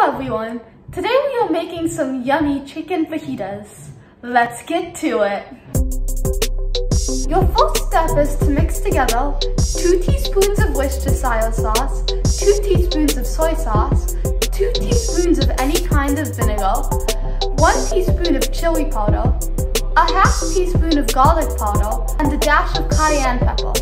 Hello everyone! Today we are making some yummy chicken fajitas. Let's get to it! Your first step is to mix together 2 teaspoons of Worcestershire sauce, 2 teaspoons of soy sauce, 2 teaspoons of any kind of vinegar, 1 teaspoon of chili powder, a half teaspoon of garlic powder, and a dash of cayenne pepper.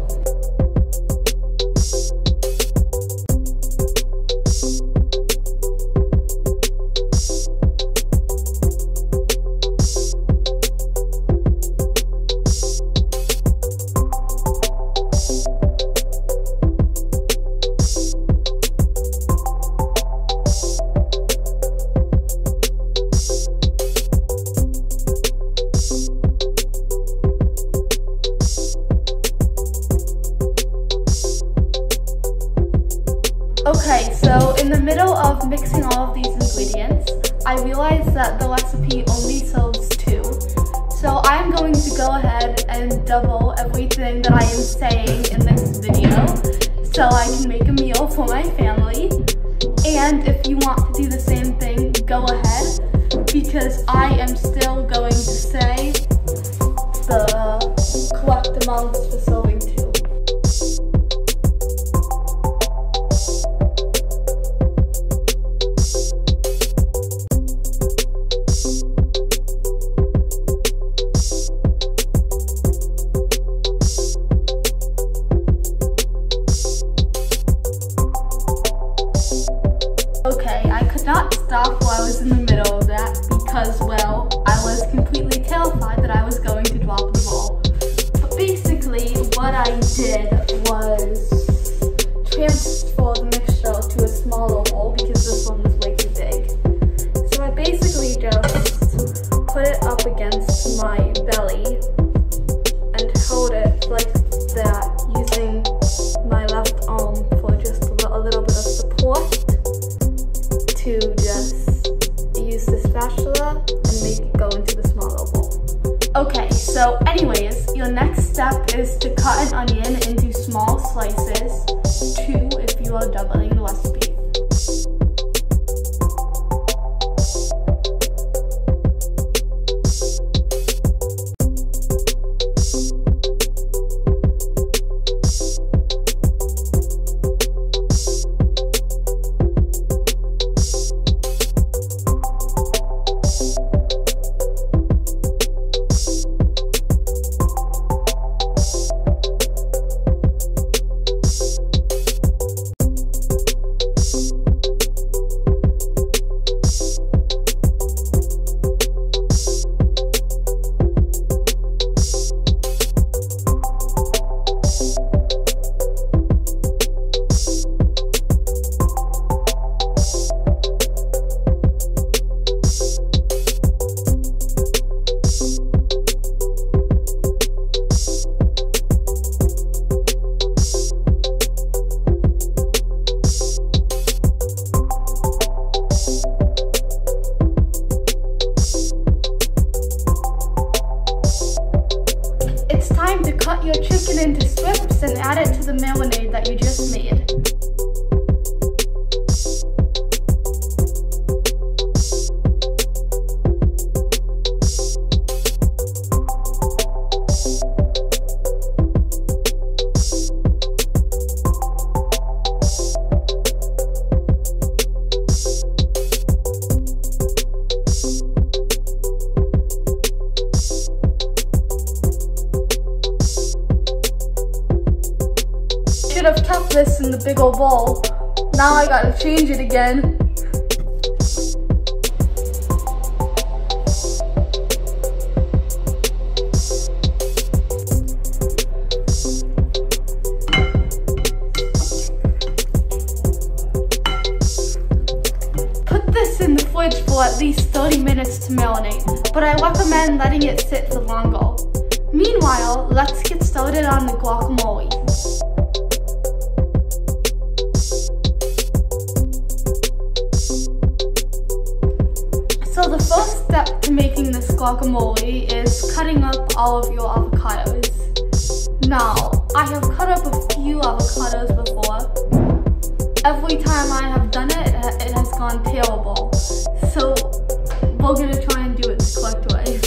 Okay, so in the middle of mixing all of these ingredients, I realized that the recipe only serves 2. So I'm going to go ahead and double everything that I am saying in this video so I can make a meal for my family. And if you want to do the same thing, go ahead, because I am still going to say the correct amounts for serving 2. Okay, I could not stop while I was in the middle of that because, well, I was completely terrified that I was going to drop the ball. But basically, what I did was transfer the mixture to a smaller bowl because this one was way too big. So I basically just put it up against my belly and held it like that using my left arm for just a little bit of support, to just use the spatula and make it go into the smaller bowl. Okay, so anyways, your next step is to cut an onion into small slices, 2 if you are doubling the recipe. It's time to cut your chicken into strips and add it to the marinade that you just made. Should have kept this in the big old bowl. Now I gotta change it again. Put this in the fridge for at least 30 minutes to marinate, but I recommend letting it sit for longer. Meanwhile, let's get started on the guacamole. So the first step to making this guacamole is cutting up all of your avocados. Now, I have cut up a few avocados before. Every time I have done it, it has gone untellable. So we're gonna try and do it the correct way.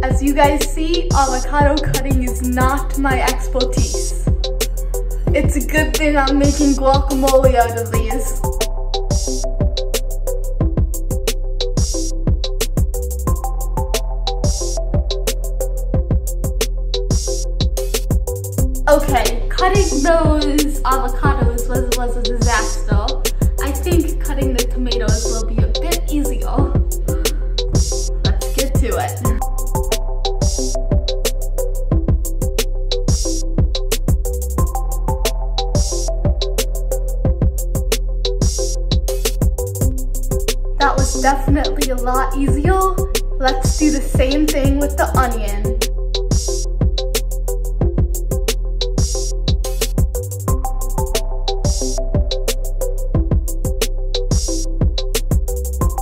As you guys see, avocado cutting is not my expertise. It's a good thing I'm making guacamole out of these. Okay, cutting those avocados was a disaster. I think cutting the tomatoes will be a bit easier. Let's get to it. That was definitely a lot easier. Let's do the same thing with the onion.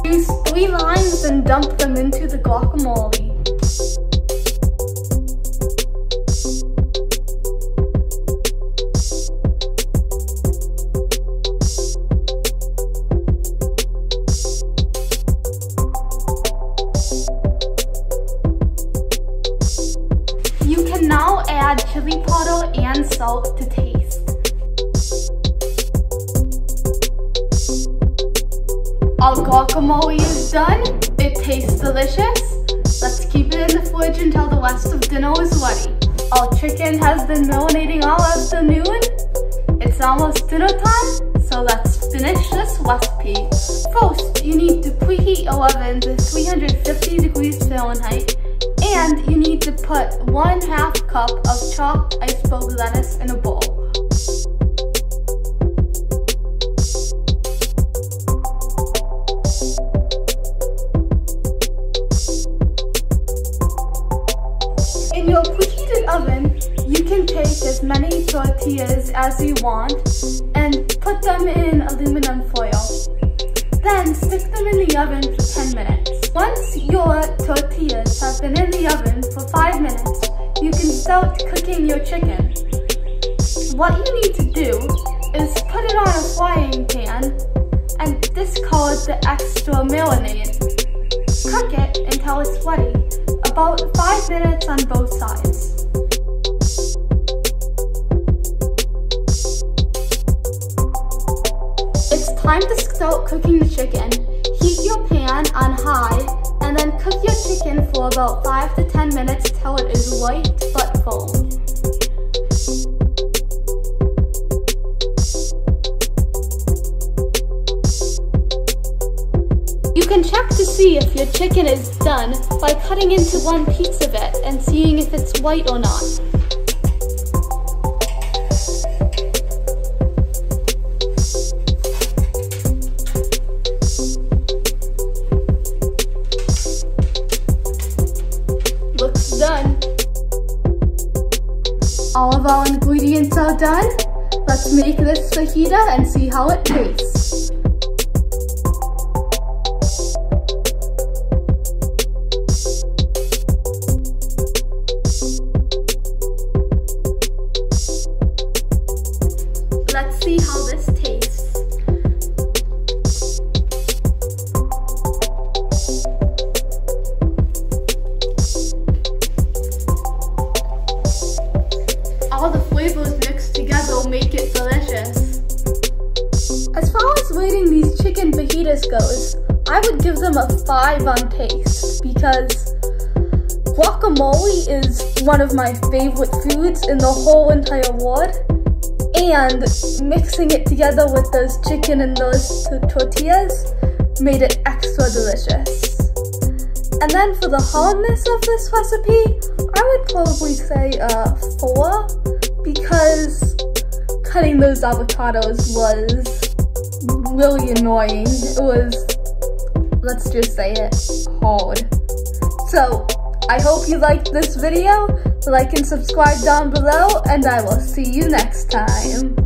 Use 3 limes and dump them into the guacamole. You can now add chili powder and salt to taste. Our guacamole is done. It tastes delicious. Let's keep it in the fridge until the rest of dinner is ready. Our chicken has been marinating all afternoon. It's almost dinner time, so let's finish this recipe. First, you need to preheat your oven to 350 degrees Fahrenheit, and you need to put 1/2 cup of chopped iceberg lettuce in a bowl. In your preheated oven, you can take as many tortillas as you want and put them in aluminum foil. Then stick them in the oven for 10 minutes. Once your tortillas have been in the oven for 5 minutes, you can start cooking your chicken. What you need to do is put it on a frying pan and discard the extra marinade. Cook it until it's ready, about 5 minutes on both sides. It's time to start cooking the chicken. Heat your pan on high and then cook your chicken for about 5 to 10 minutes till it is white but firm. You can check to see if your chicken is done by cutting into one piece of it and seeing if it's white or not. Looks done. All of our ingredients are done. Let's make this fajita and see how it tastes. give them a 5 on taste because guacamole is one of my favorite foods in the whole entire world, and mixing it together with those chicken and those tortillas made it extra delicious. And then for the hardness of this recipe, I would probably say a 4 because cutting those avocados was really annoying. It was, let's just say it, hard. So, I hope you liked this video. Like and subscribe down below, and I will see you next time.